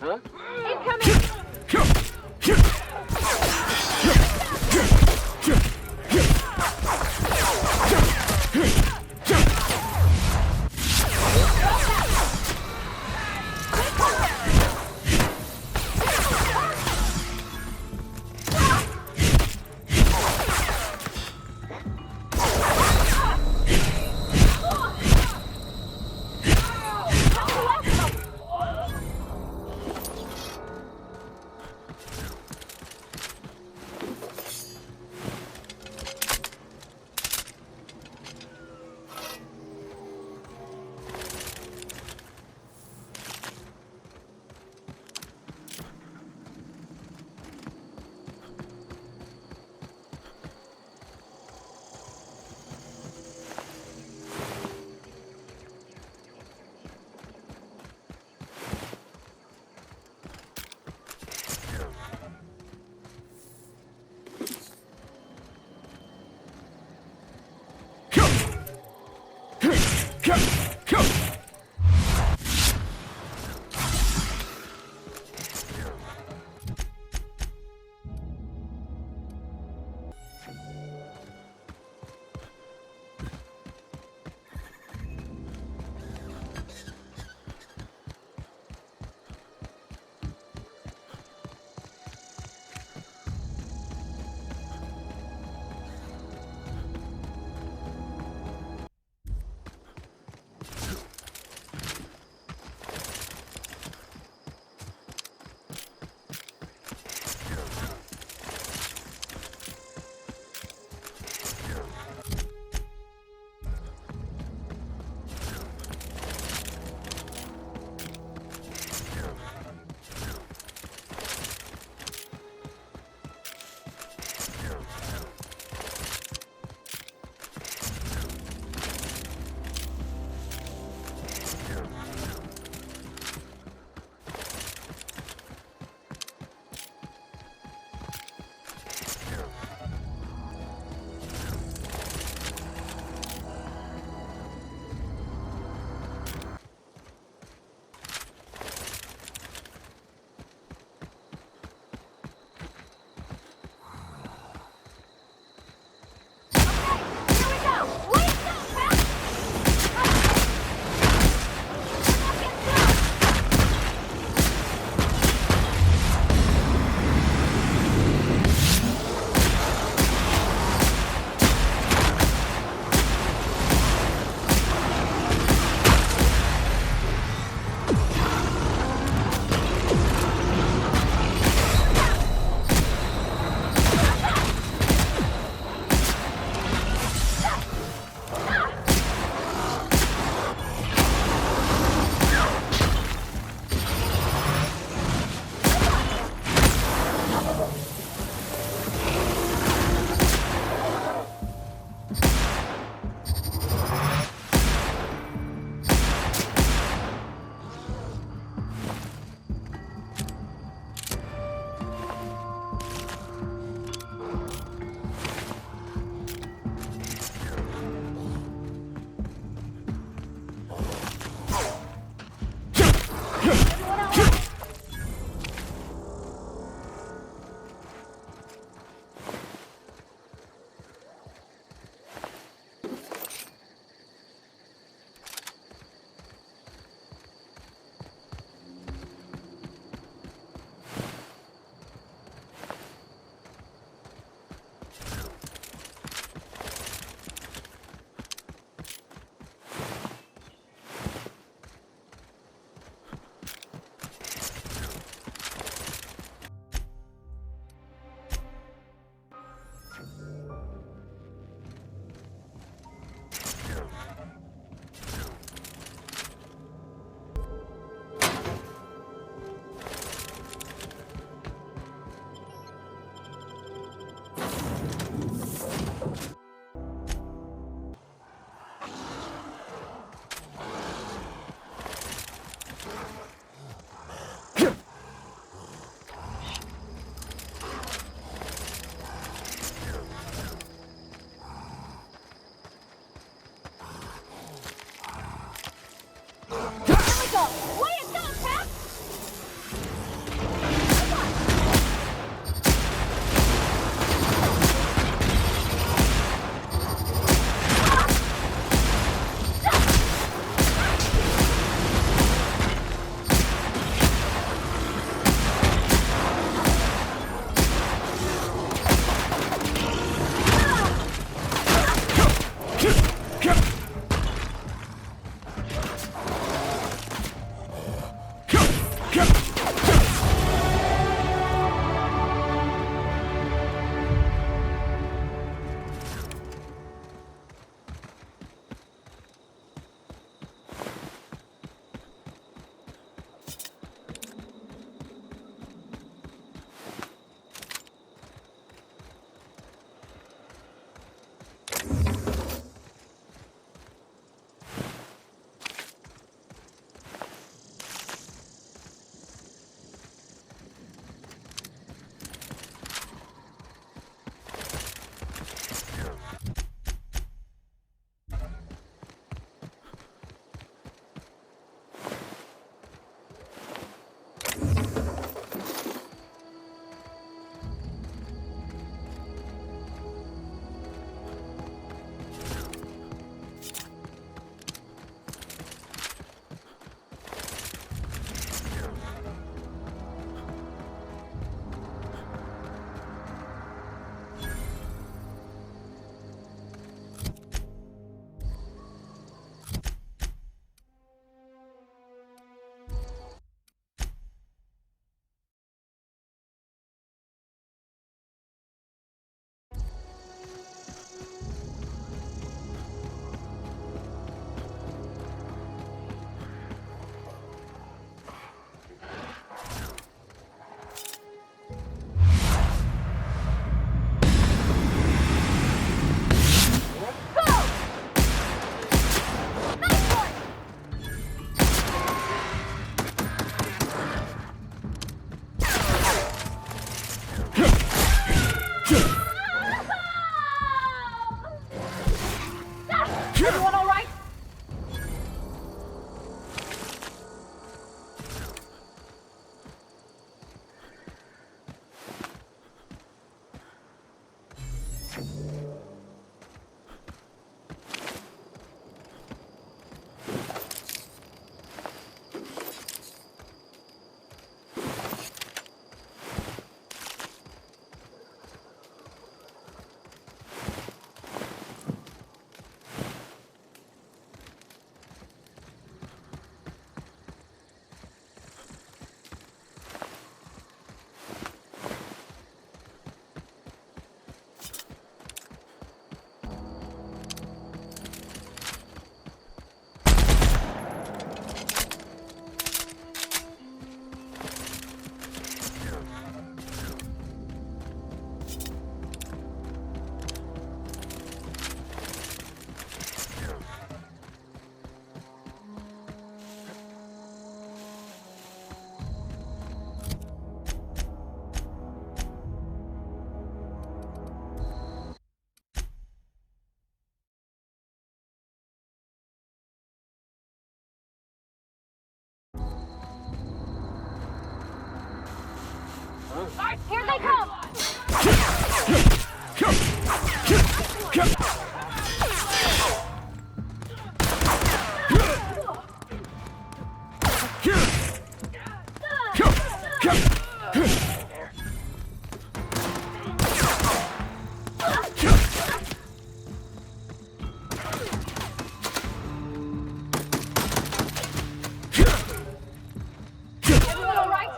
huh? Here they come! Everyone all right?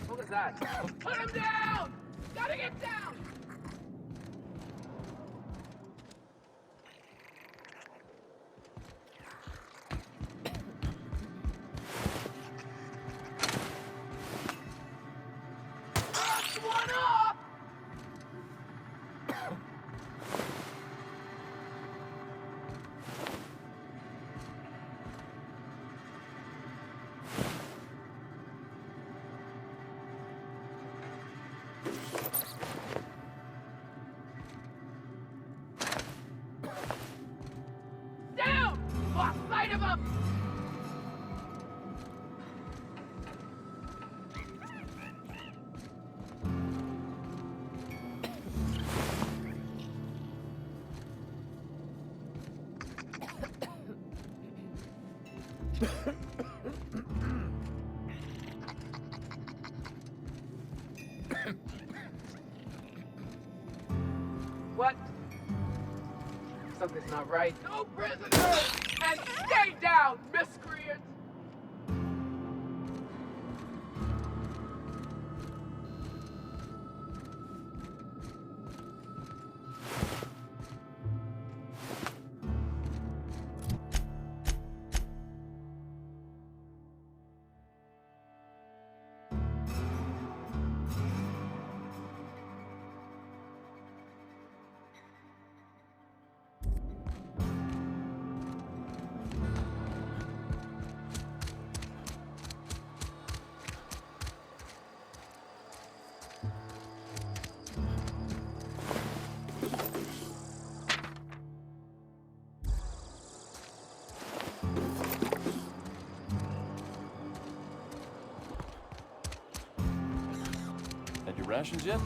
What was that? Put him down! Gotta get down! That's one off! Down! Lost sight of him! What? Something's not right. No prisoners! And stay down, miscreant! Had your rations yet?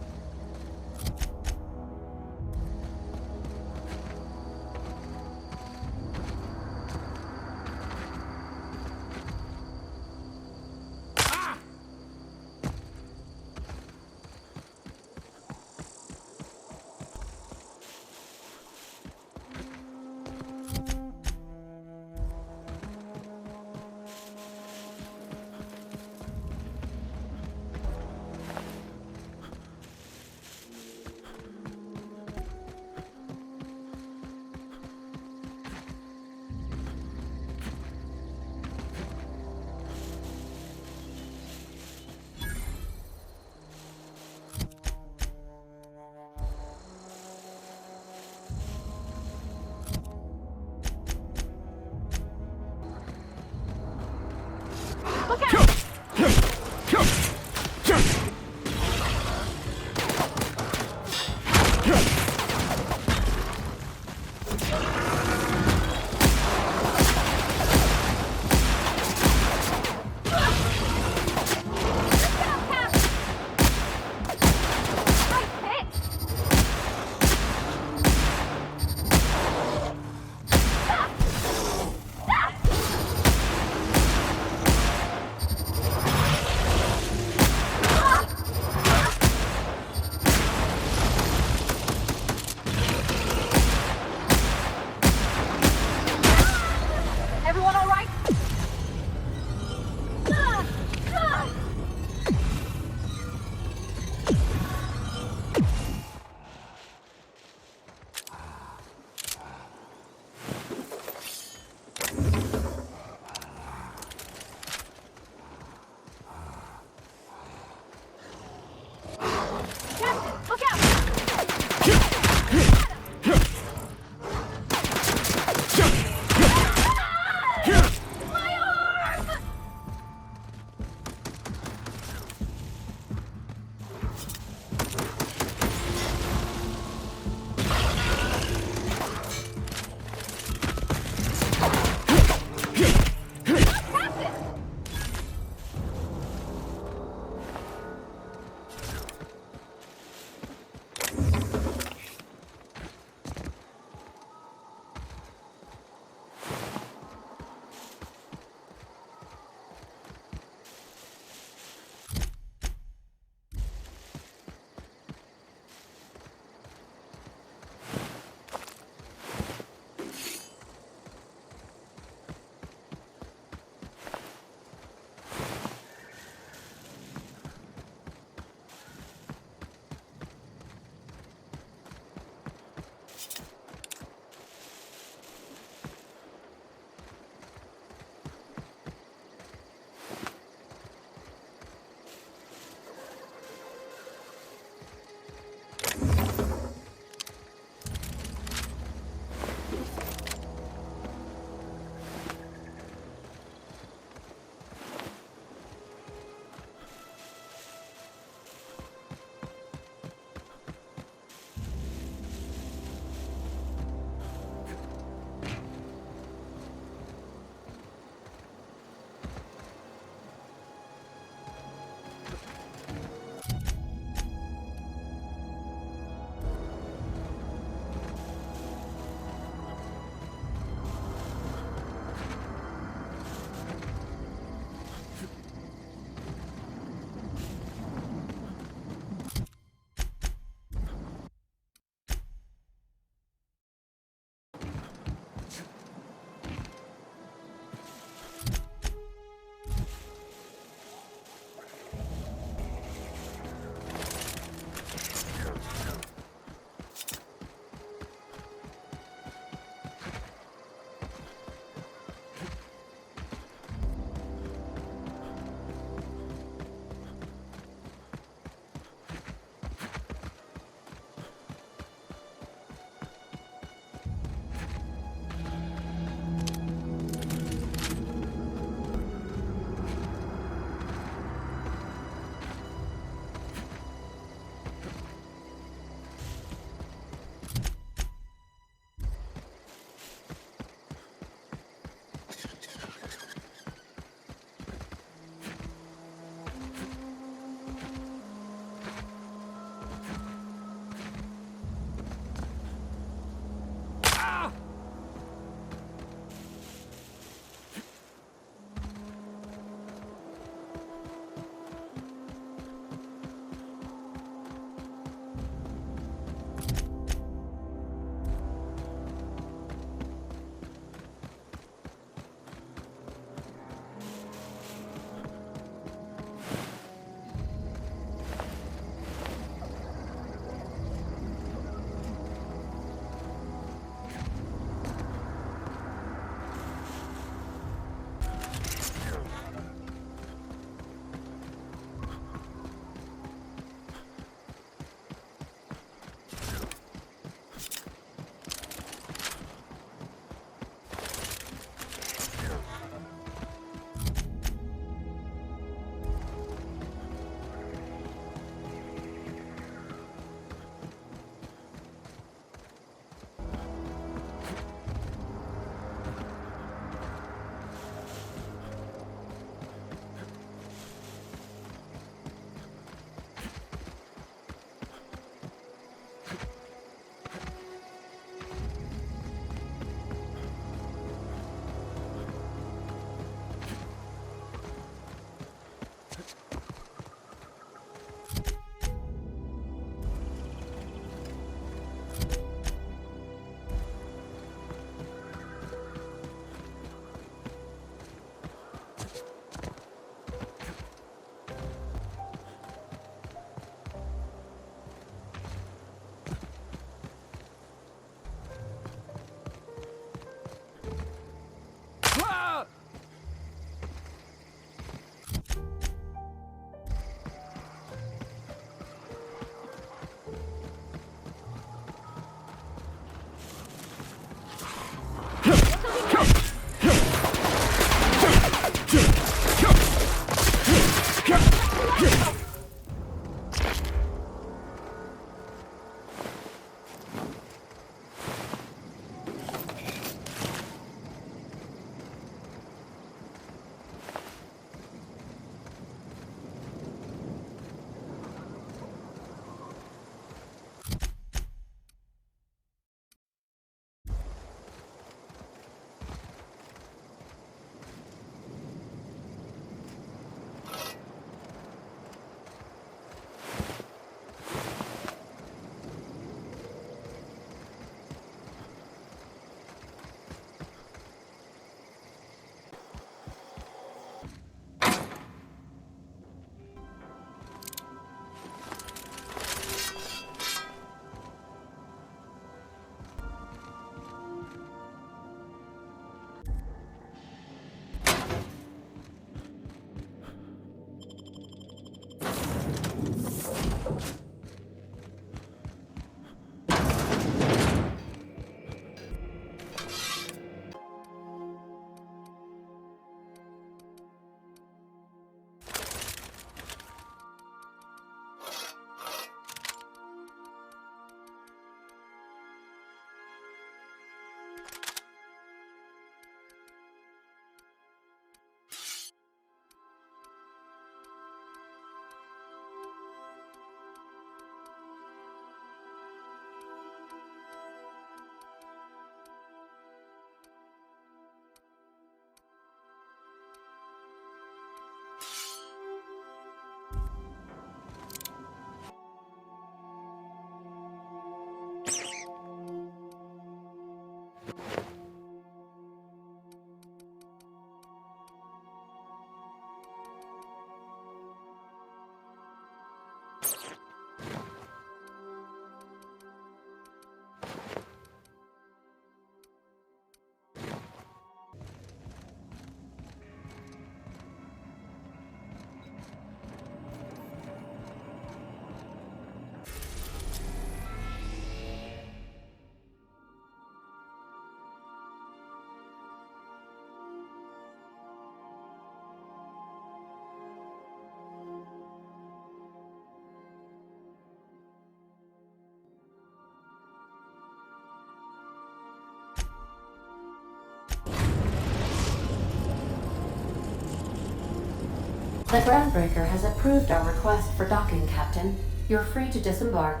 The groundbreaker has approved our request for docking, Captain. You're free to disembark.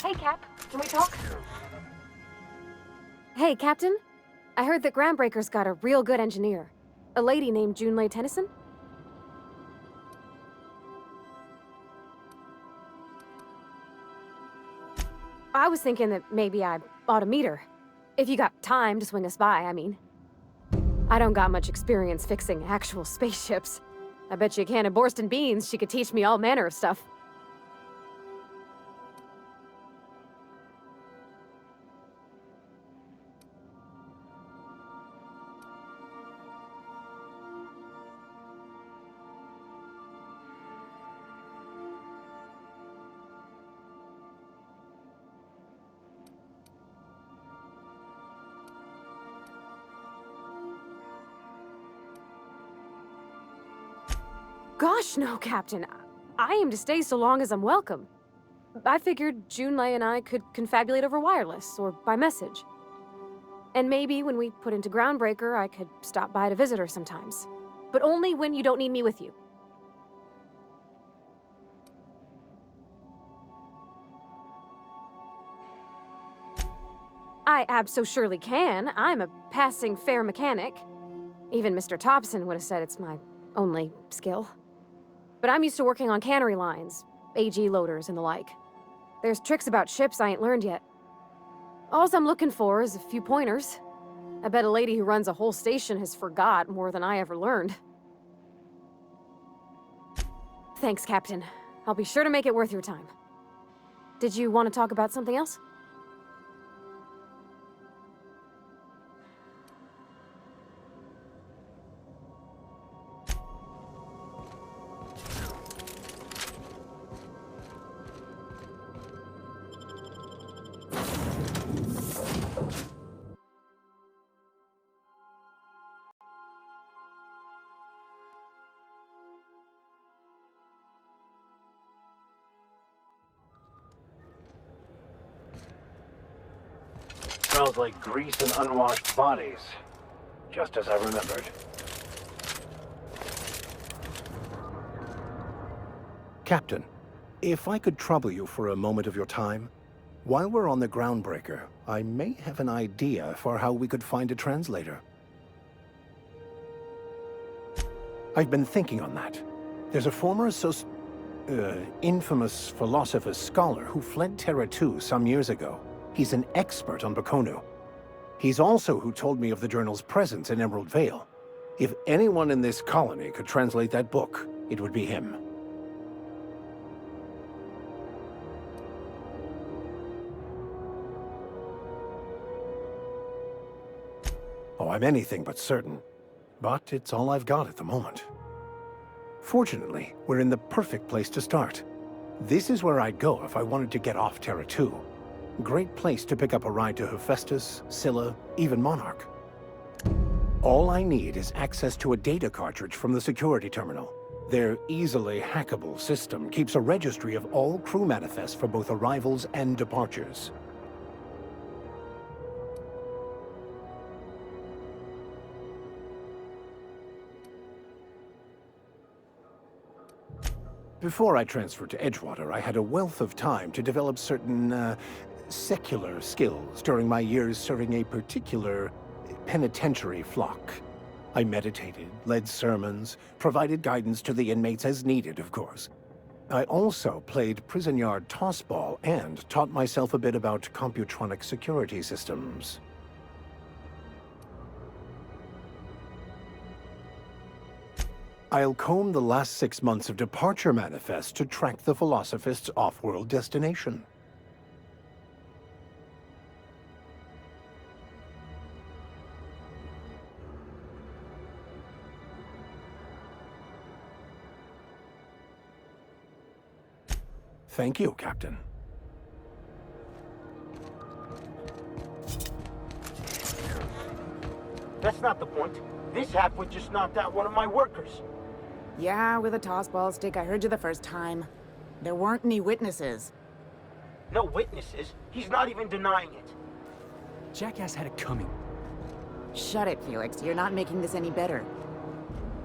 Hey, Cap. Can we talk? Hey, Captain. I heard that Groundbreaker's got a real good engineer. A lady named Junlei Tennyson? I was thinking that maybe I ought to meet her. If you got time to swing us by, I mean. I don't got much experience fixing actual spaceships. I bet you a can of Borston beans she could teach me all manner of stuff. Gosh, no, Captain. I aim to stay so long as I'm welcome. I figured Junlei and I could confabulate over wireless, or by message. And maybe when we put into Groundbreaker, I could stop by to visit her sometimes. But only when you don't need me with you. I abso-surely can. I'm a passing fair mechanic. Even Mr. Thompson would have said it's my only skill. But I'm used to working on cannery lines, AG loaders and the like. There's tricks about ships I ain't learned yet. All I'm looking for is a few pointers. I bet a lady who runs a whole station has forgot more than I ever learned. Thanks, Captain. I'll be sure to make it worth your time. Did you want to talk about something else? Smells like grease and unwashed bodies. Just as I remembered. Captain, if I could trouble you for a moment of your time, while we're on the Groundbreaker, I may have an idea for how we could find a translator. I've been thinking on that. There's a former infamous philosopher scholar who fled Terra 2 some years ago. He's an expert on Bakonu. He's also who told me of the journal's presence in Emerald Vale. If anyone in this colony could translate that book, it would be him. Oh, I'm anything but certain. But it's all I've got at the moment. Fortunately, we're in the perfect place to start. This is where I'd go if I wanted to get off Terra 2. Great place to pick up a ride to Hephaestus, Scylla, even Monarch. All I need is access to a data cartridge from the security terminal. Their easily hackable system keeps a registry of all crew manifests for both arrivals and departures. Before I transferred to Edgewater, I had a wealth of time to develop certain, secular skills during my years serving a particular penitentiary flock. I meditated, led sermons, provided guidance to the inmates as needed, of course. I also played prison yard tossball and taught myself a bit about computronic security systems. I'll comb the last 6 months of departure manifest to track the Philosophist's off-world destination. Thank you, Captain. That's not the point. This halfwit just knocked out one of my workers. Yeah, with a tossball stick. I heard you the first time. There weren't any witnesses. No witnesses? He's not even denying it. Jackass had it coming. Shut it, Felix. You're not making this any better.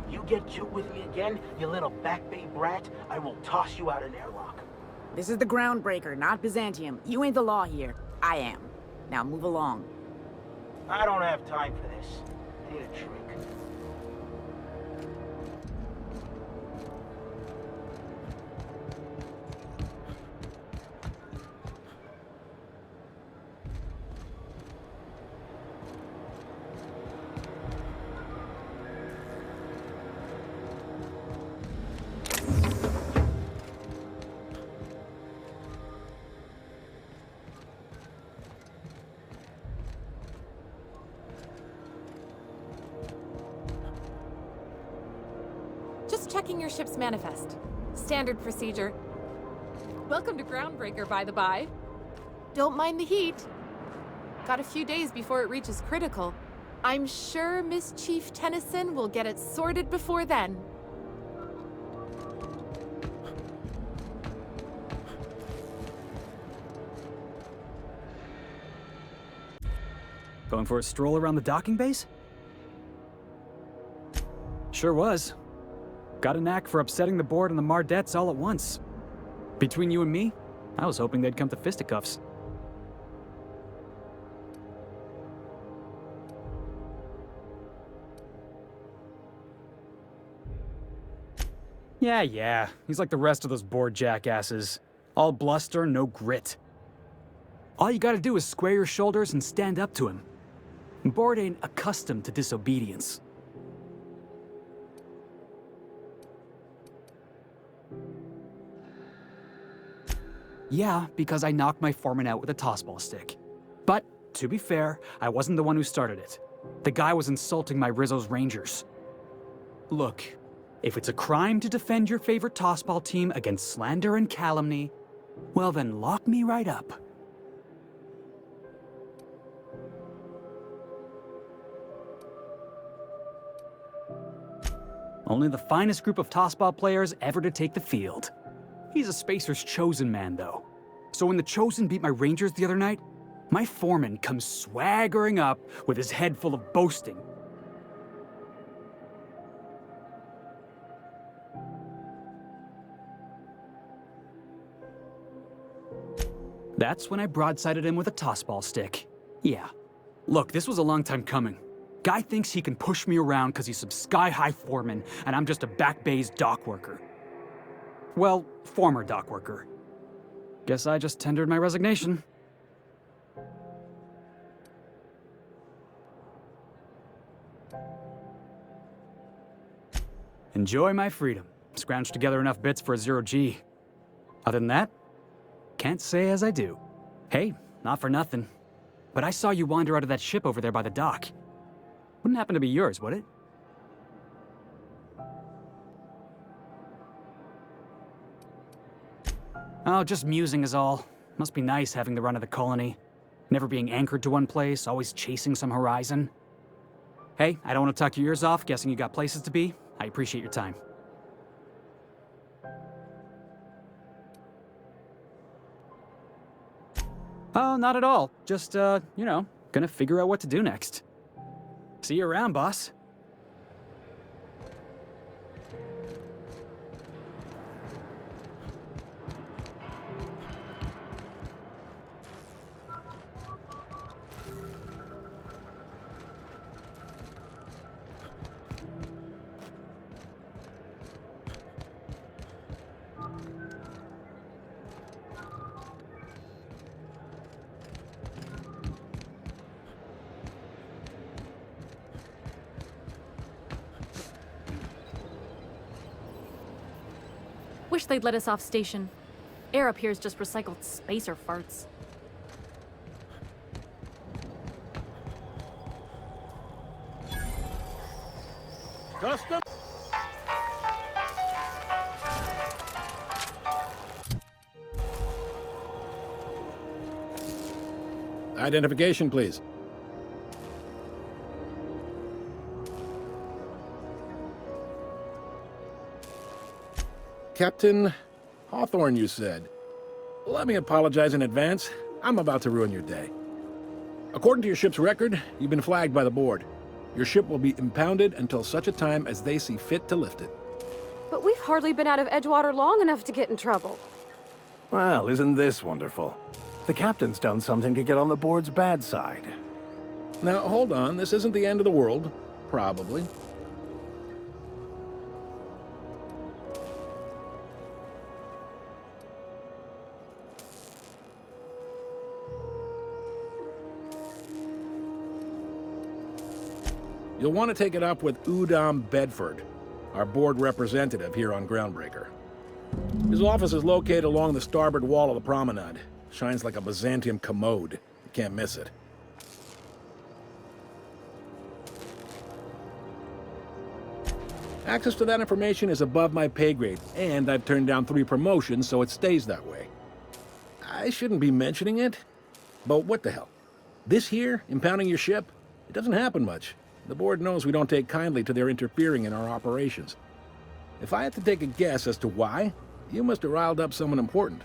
You get cute with me again, you little Back Bay brat, I will toss you out an airlock. This is the groundbreaker, not Byzantium. You ain't the law here. I am. Now move along. I don't have time for this. I need a drink. Just checking your ship's manifest. Standard procedure. Welcome to Groundbreaker, by the by. Don't mind the heat. Got a few days before it reaches critical. I'm sure Miss Chief Tennyson will get it sorted before then. Going for a stroll around the docking base? Sure was. Got a knack for upsetting the board and the Mardettes all at once. Between you and me, I was hoping they'd come to fisticuffs. Yeah. He's like the rest of those bored jackasses. All bluster, no grit. All you gotta do is square your shoulders and stand up to him. Board ain't accustomed to disobedience. Yeah, because I knocked my foreman out with a tossball stick. But, to be fair, I wasn't the one who started it. The guy was insulting my Rizzo's Rangers. Look, if it's a crime to defend your favorite tossball team against slander and calumny, well then lock me right up. Only the finest group of tossball players ever to take the field. He's a Spacer's chosen man, though. So when the Chosen beat my Rangers the other night, my foreman comes swaggering up with his head full of boasting. That's when I broadsided him with a tossball stick. Yeah. Look, this was a long time coming. Guy thinks he can push me around because he's some sky-high foreman, and I'm just a back bay's dock worker. Well, former dock worker. Guess I just tendered my resignation. Enjoy my freedom. Scrounged together enough bits for a 0G. Other than that, can't say as I do. Hey, not for nothing. But I saw you wander out of that ship over there by the dock. Wouldn't happen to be yours, would it? Oh, just musing is all. Must be nice having the run of the colony. Never being anchored to one place, always chasing some horizon. Hey, I don't want to talk your ears off, guessing you got places to be. I appreciate your time. Oh, not at all. Just, gonna figure out what to do next. See you around, boss. Wish they'd let us off station. Air up here's just recycled spacer farts. Custom. Identification, please. Captain Hawthorne, you said. Let me apologize in advance. I'm about to ruin your day. According to your ship's record, you've been flagged by the board. Your ship will be impounded until such a time as they see fit to lift it. But we've hardly been out of Edgewater long enough to get in trouble. Well, isn't this wonderful? The captain's done something to get on the board's bad side. Now, hold on. This isn't the end of the world. Probably. You'll want to take it up with Udom Bedford, our board representative here on Groundbreaker. His office is located along the starboard wall of the promenade. Shines like a Byzantium commode. You can't miss it. Access to that information is above my pay grade, and I've turned down 3 promotions, so it stays that way. I shouldn't be mentioning it, but what the hell? This here, impounding your ship, it doesn't happen much. The board knows we don't take kindly to their interfering in our operations. If I had to take a guess as to why, you must have riled up someone important.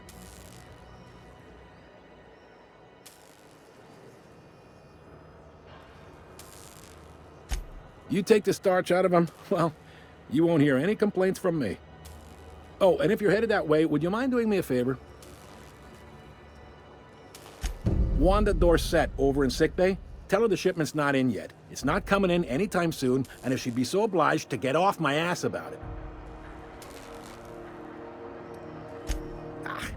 You take the starch out of them, well, you won't hear any complaints from me. Oh, and if you're headed that way, would you mind doing me a favor? Wanda Dorset over in sickbay, tell her the shipment's not in yet. It's not coming in anytime soon, and if she'd be so obliged to get off my ass about it.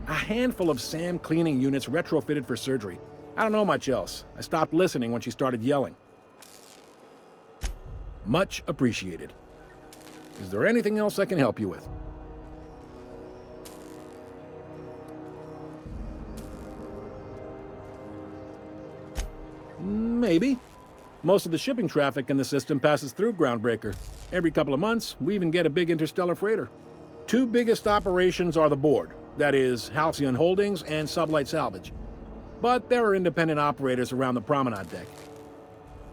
A handful of SAM cleaning units retrofitted for surgery. I don't know much else. I stopped listening when she started yelling. Much appreciated. Is there anything else I can help you with? Maybe. Most of the shipping traffic in the system passes through Groundbreaker. Every couple of months, we even get a big interstellar freighter. 2 biggest operations are the board. That is, Halcyon Holdings and Sublight Salvage. But there are independent operators around the promenade deck.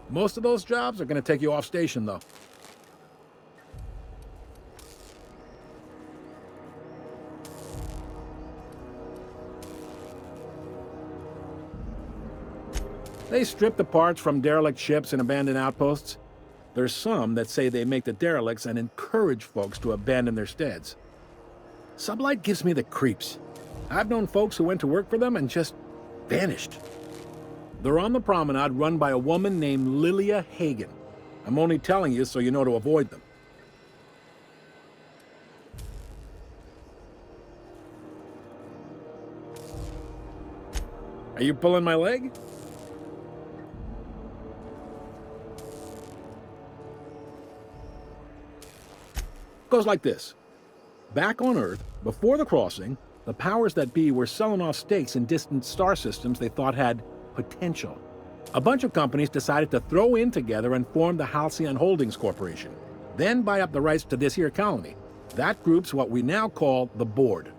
Most of those jobs are going to take you off station, though. They strip the parts from derelict ships and abandoned outposts. There's some that say they make the derelicts and encourage folks to abandon their steads. Sublight gives me the creeps. I've known folks who went to work for them and just vanished. They're on the promenade run by a woman named Lilia Hagen. I'm only telling you so you know to avoid them. Are you pulling my leg? Goes like this. Back on Earth, before the crossing, the powers that be were selling off stakes in distant star systems they thought had potential. A bunch of companies decided to throw in together and form the Halcyon Holdings Corporation, then buy up the rights to this here colony. That group's what we now call the Board.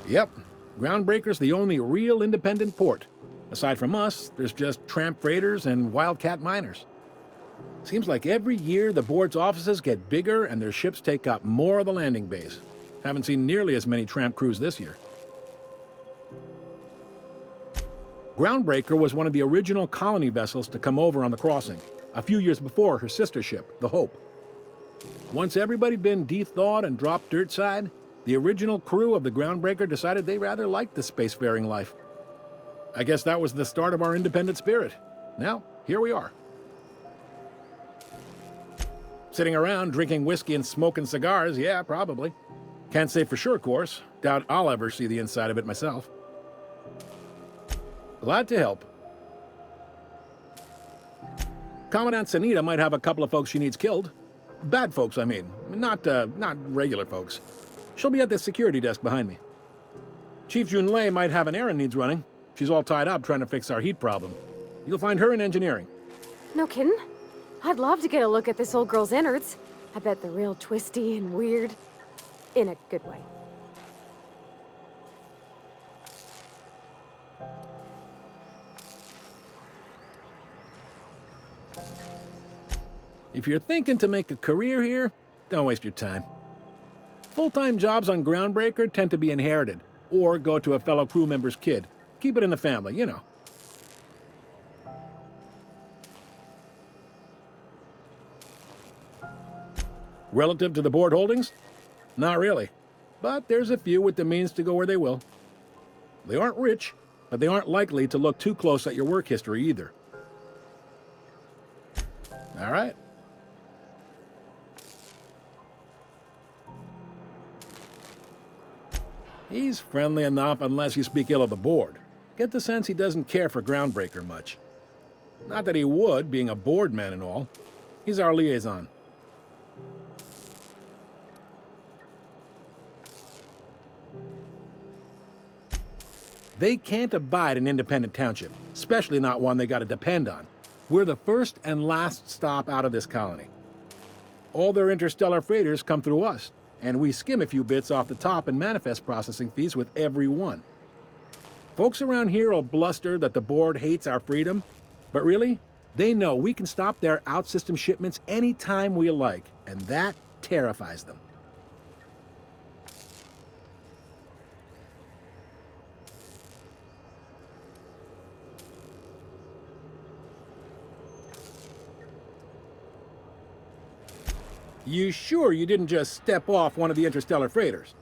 Yep, Groundbreaker's the only real independent port. Aside from us, there's just tramp freighters and wildcat miners. Seems like every year the board's offices get bigger and their ships take up more of the landing bays. Haven't seen nearly as many tramp crews this year. Groundbreaker was one of the original colony vessels to come over on the crossing, a few years before her sister ship, the Hope. Once everybody'd been de-thawed and dropped dirt side, the original crew of the Groundbreaker decided they rather liked the spacefaring life. I guess that was the start of our independent spirit. Now, here we are. Sitting around drinking whiskey and smoking cigars, yeah, probably. Can't say for sure, of course. Doubt I'll ever see the inside of it myself. Glad to help. Commandant Sanita might have a couple of folks she needs killed. Bad folks, I mean. Not regular folks. She'll be at the security desk behind me. Chief Junlei might have an errand needs running. She's all tied up trying to fix our heat problem. You'll find her in engineering. No kidding? I'd love to get a look at this old girl's innards. I bet they're real twisty and weird. In a good way. If you're thinking to make a career here, don't waste your time. Full-time jobs on Groundbreaker tend to be inherited, or go to a fellow crew member's kid. Keep it in the family, you know. Relative to the board holdings? Not really. But there's a few with the means to go where they will. They aren't rich, but they aren't likely to look too close at your work history either. All right. He's friendly enough unless you speak ill of the board. Get the sense he doesn't care for Groundbreaker much. Not that he would, being a board man and all. He's our liaison. They can't abide an independent township, especially not one they gotta depend on. We're the first and last stop out of this colony. All their interstellar freighters come through us, and we skim a few bits off the top in manifest processing fees with every one. Folks around here will bluster that the board hates our freedom, but really, they know we can stop their out-system shipments anytime we like, and that terrifies them. You sure you didn't just step off one of the interstellar freighters?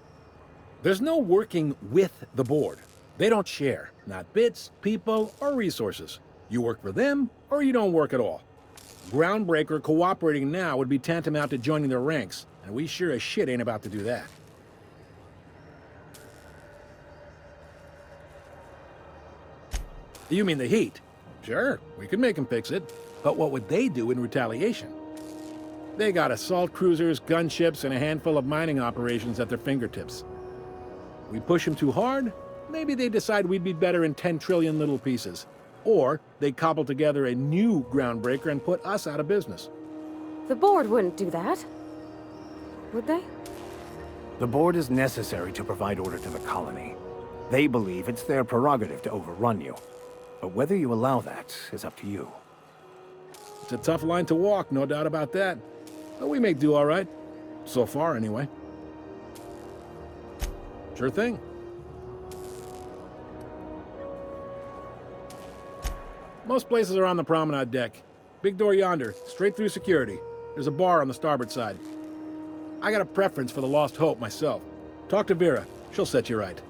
There's no working with the board. They don't share, not bits, people, or resources. You work for them, or you don't work at all. Groundbreaker cooperating now would be tantamount to joining their ranks, and we sure as shit ain't about to do that. You mean the heat? Sure, we could make them fix it. But what would they do in retaliation? They got assault cruisers, gunships, and a handful of mining operations at their fingertips. We push them too hard, maybe they decide we'd be better in 10 trillion little pieces. Or they cobble together a new Groundbreaker and put us out of business. The board wouldn't do that. Would they? The board is necessary to provide order to the colony. They believe it's their prerogative to overrun you. But whether you allow that is up to you. It's a tough line to walk, no doubt about that. But we may do all right. So far, anyway. Sure thing. Most places are on the promenade deck. Big door yonder, straight through security. There's a bar on the starboard side. I got a preference for the Lost Hope myself. Talk to Vera. She'll set you right.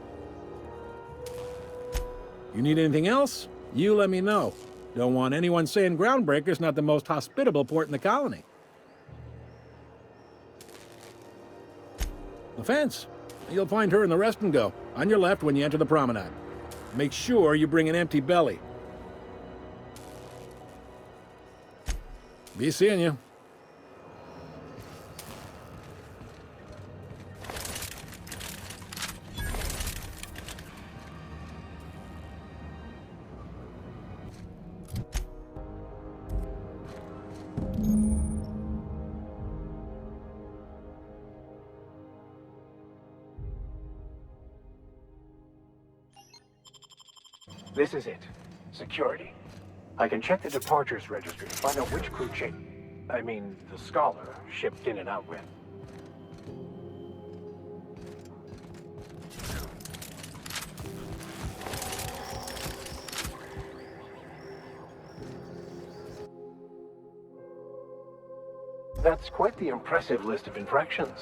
You need anything else? You let me know. Don't want anyone saying Groundbreaker's not the most hospitable port in the colony. The fence. You'll find her in the rest and go, on your left when you enter the promenade. Make sure you bring an empty belly. Be seeing you. This is it. Security. I can check the departures registry to find out which crew the Scholar shipped in and out with. That's quite the impressive list of infractions.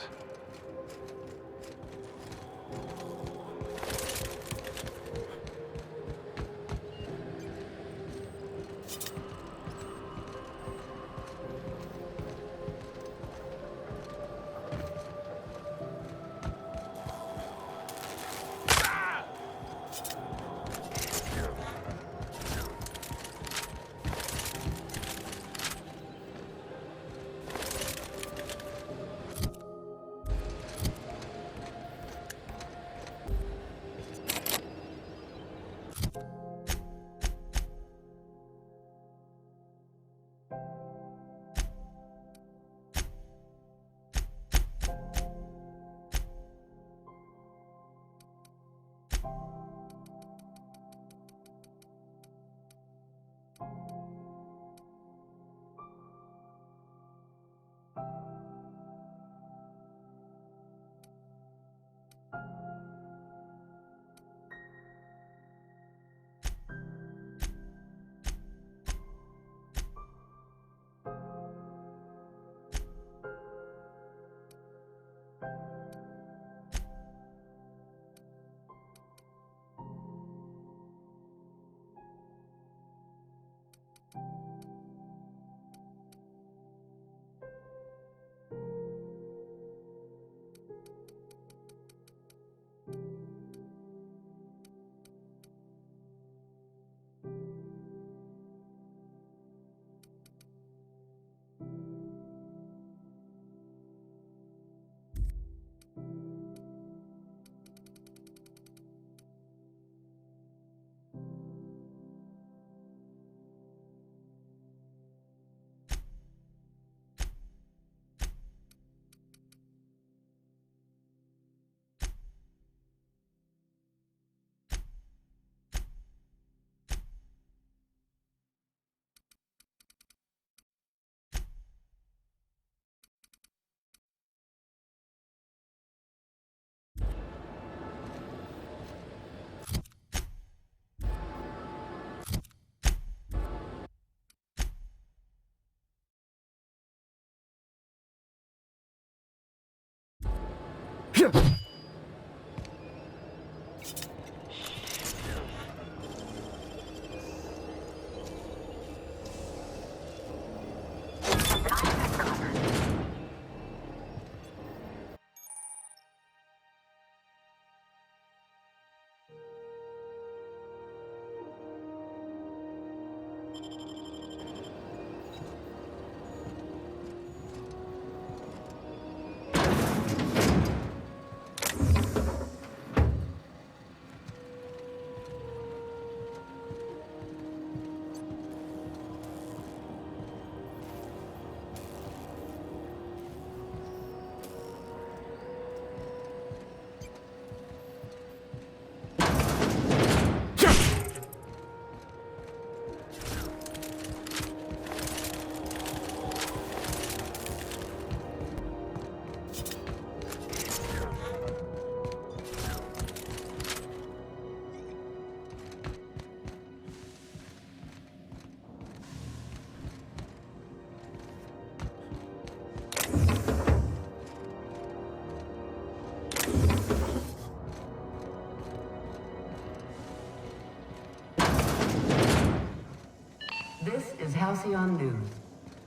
This is Halcyon News.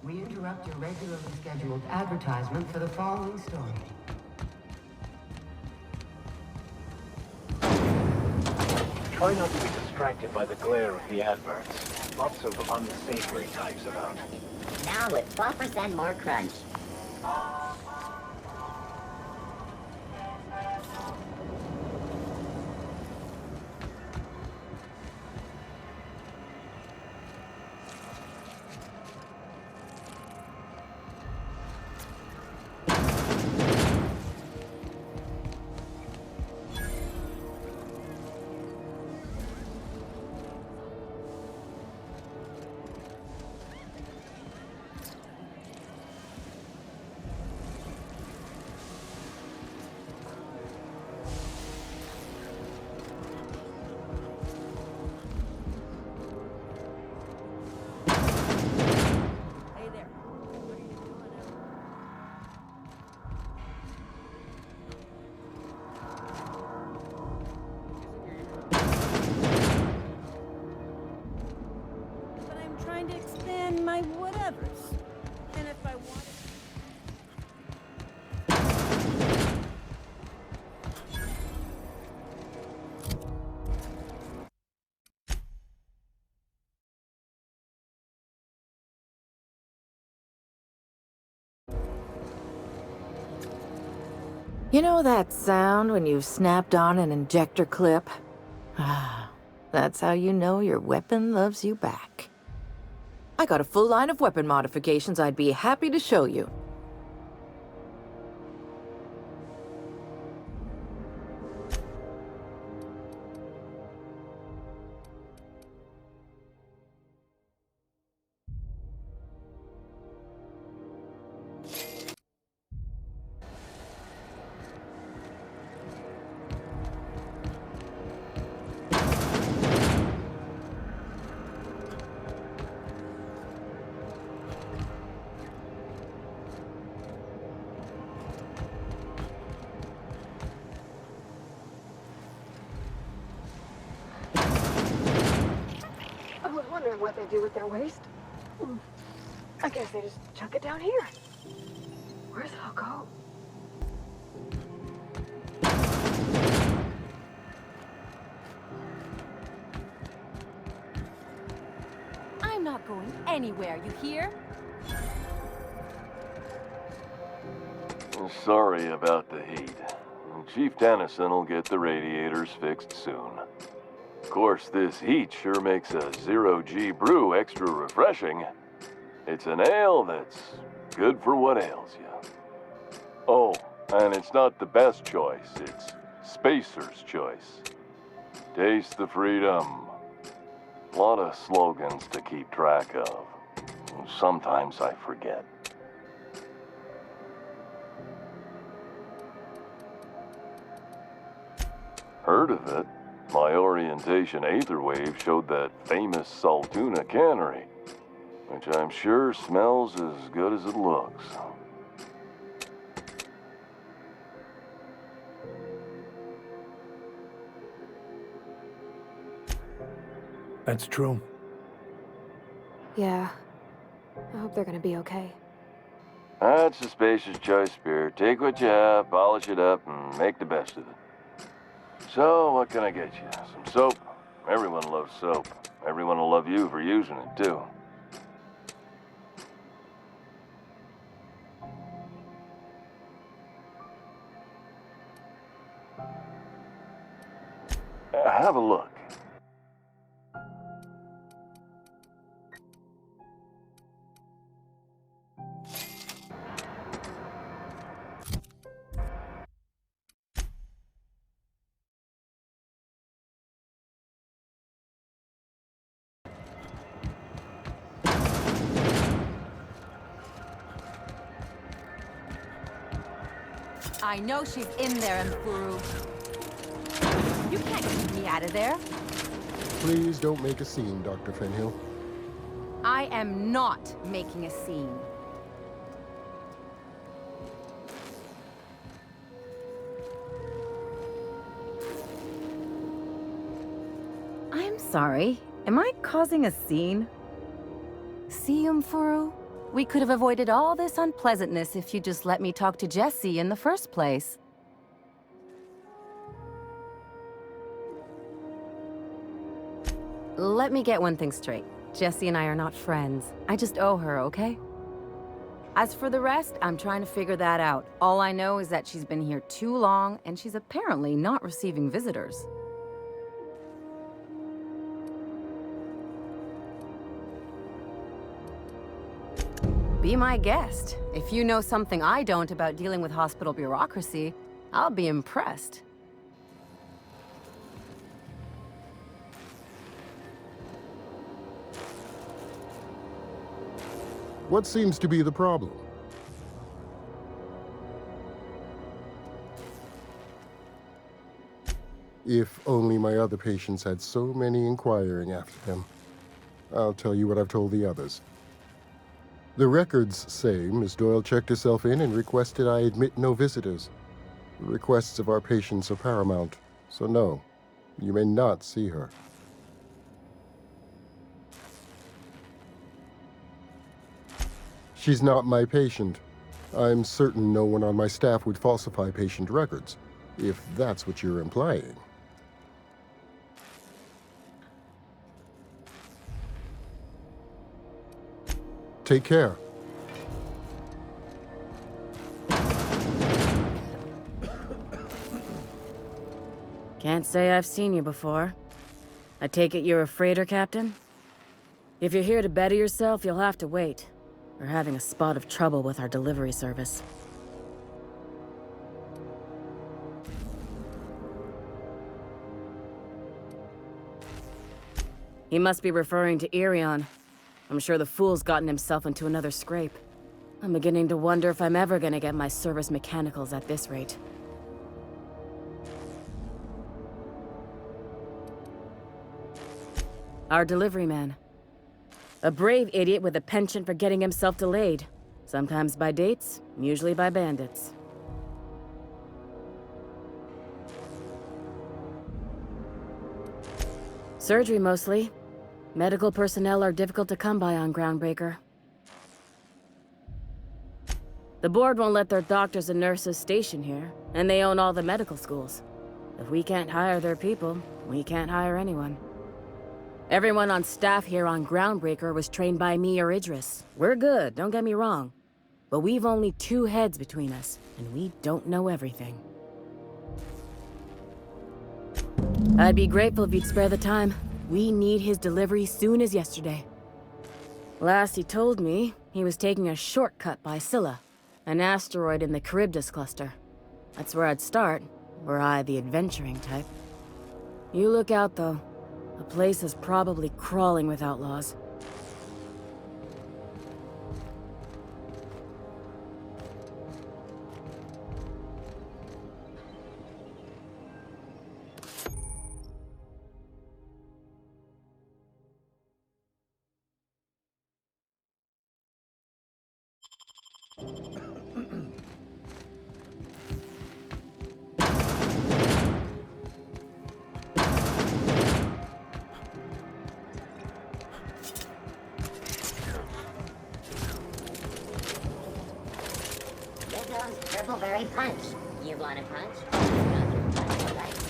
We interrupt your regularly scheduled advertisement for the following story. Try not to be distracted by the glare of the adverts. Lots of unsavory types about. Now with 12% more crunch. My whatevers. And if I wanted... You know that sound when you've snapped on an injector clip? Ah, that's how you know your weapon loves you back. I got a full line of weapon modifications I'd be happy to show you. I was wondering what they do with their waste. I guess they just chuck it down here. Where's it all go? I'm not going anywhere, you hear? Sorry about the heat. Chief Dennison will get the radiators fixed soon. Of course, this heat sure makes a zero-G brew extra refreshing. It's an ale that's good for what ails you. Oh, and it's not the best choice, it's Spacer's choice. Taste the freedom. A lot of slogans to keep track of. Sometimes I forget. Heard of it? My orientation aetherwave showed that famous Saltuna cannery, which I'm sure smells as good as it looks. That's true. Yeah. I hope they're gonna be okay. That's a spacious choice, Spirit. Take what you have, polish it up, and make the best of it. So, what can I get you? Some soap? Everyone loves soap. Everyone will love you for using it, too. Have a look. I know she's in there, Mfuru. You can't keep me out of there. Please don't make a scene, Dr. Fenhill. I am not making a scene. I'm sorry. Am I causing a scene? See, Mfuru? We could have avoided all this unpleasantness if you just let me talk to Jesse in the first place. Let me get one thing straight. Jesse and I are not friends. I just owe her, okay? As for the rest, I'm trying to figure that out. All I know is that she's been here too long, and she's apparently not receiving visitors. Be my guest. If you know something I don't about dealing with hospital bureaucracy, I'll be impressed. What seems to be the problem? If only my other patients had so many inquiring after them. I'll tell you what I've told the others. The records say Miss Doyle checked herself in and requested I admit no visitors. The requests of our patients are paramount, so no, you may not see her. She's not my patient. I'm certain no one on my staff would falsify patient records, if that's what you're implying. Take care. Can't say I've seen you before. I take it you're a freighter, Captain? If you're here to better yourself, you'll have to wait. We're having a spot of trouble with our delivery service. He must be referring to Irion. I'm sure the fool's gotten himself into another scrape. I'm beginning to wonder if I'm ever gonna get my service mechanicals at this rate. Our delivery man. A brave idiot with a penchant for getting himself delayed. Sometimes by dates, usually by bandits. Surgery mostly. Medical personnel are difficult to come by on Groundbreaker. The board won't let their doctors and nurses station here, and they own all the medical schools. If we can't hire their people, we can't hire anyone. Everyone on staff here on Groundbreaker was trained by me or Idris. We're good, don't get me wrong. But we've only 2 heads between us, and we don't know everything. I'd be grateful if you'd spare the time. We need his delivery soon as yesterday. Last he told me, he was taking a shortcut by Scylla, an asteroid in the Charybdis cluster. That's where I'd start, were I the adventuring type. You look out, though. The place is probably crawling with outlaws. Rizzo's Purple Berry Punch. You want a punch? Got your punch right here.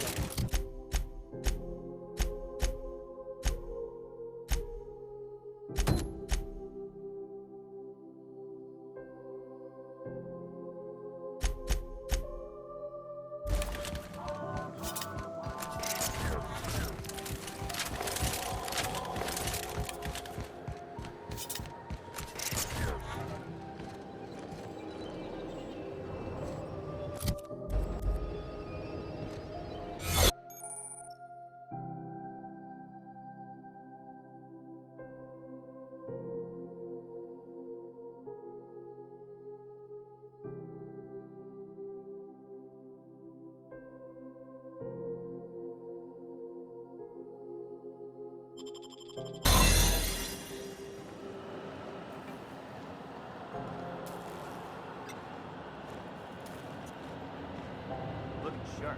Looking sharp.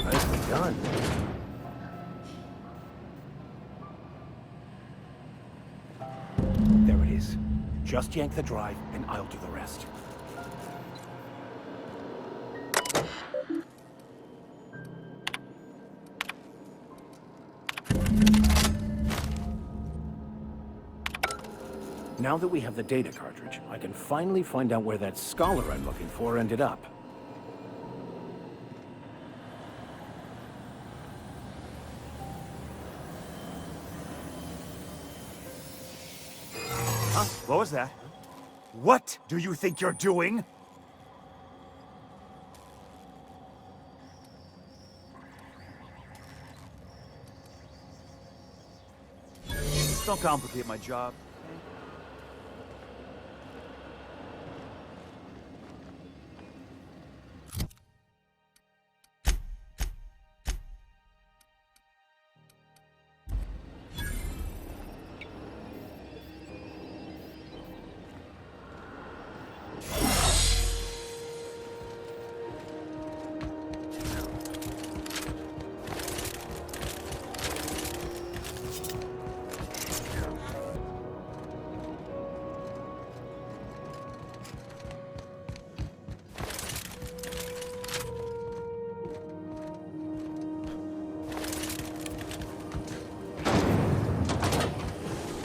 Nicely done. There it is. Just yank the drive, and I'll do the rest. Now that we have the data cartridge, I can finally find out where that scholar I'm looking for ended up. Huh? What was that? What do you think you're doing? Don't complicate my job.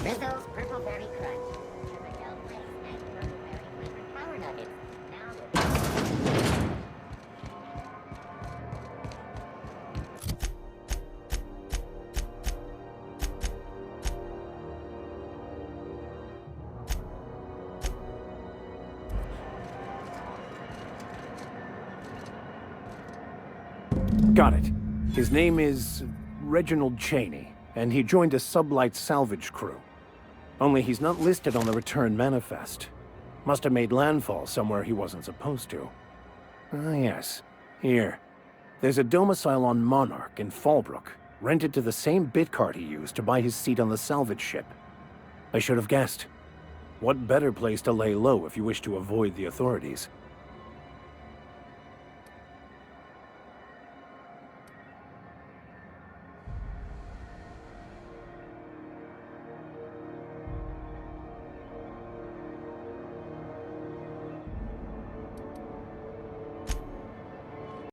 Rizzo's Purple Berry Crunch. Rizzo Flakes and Purple Berry flavored Power Nuggets. Now with... Got it. His name is Reginald Cheney, and he joined a sublight salvage crew. Only he's not listed on the return manifest. Must have made landfall somewhere he wasn't supposed to. Ah, yes. Here. There's a domicile on Monarch in Fallbrook, rented to the same bit card he used to buy his seat on the salvage ship. I should have guessed. What better place to lay low if you wish to avoid the authorities?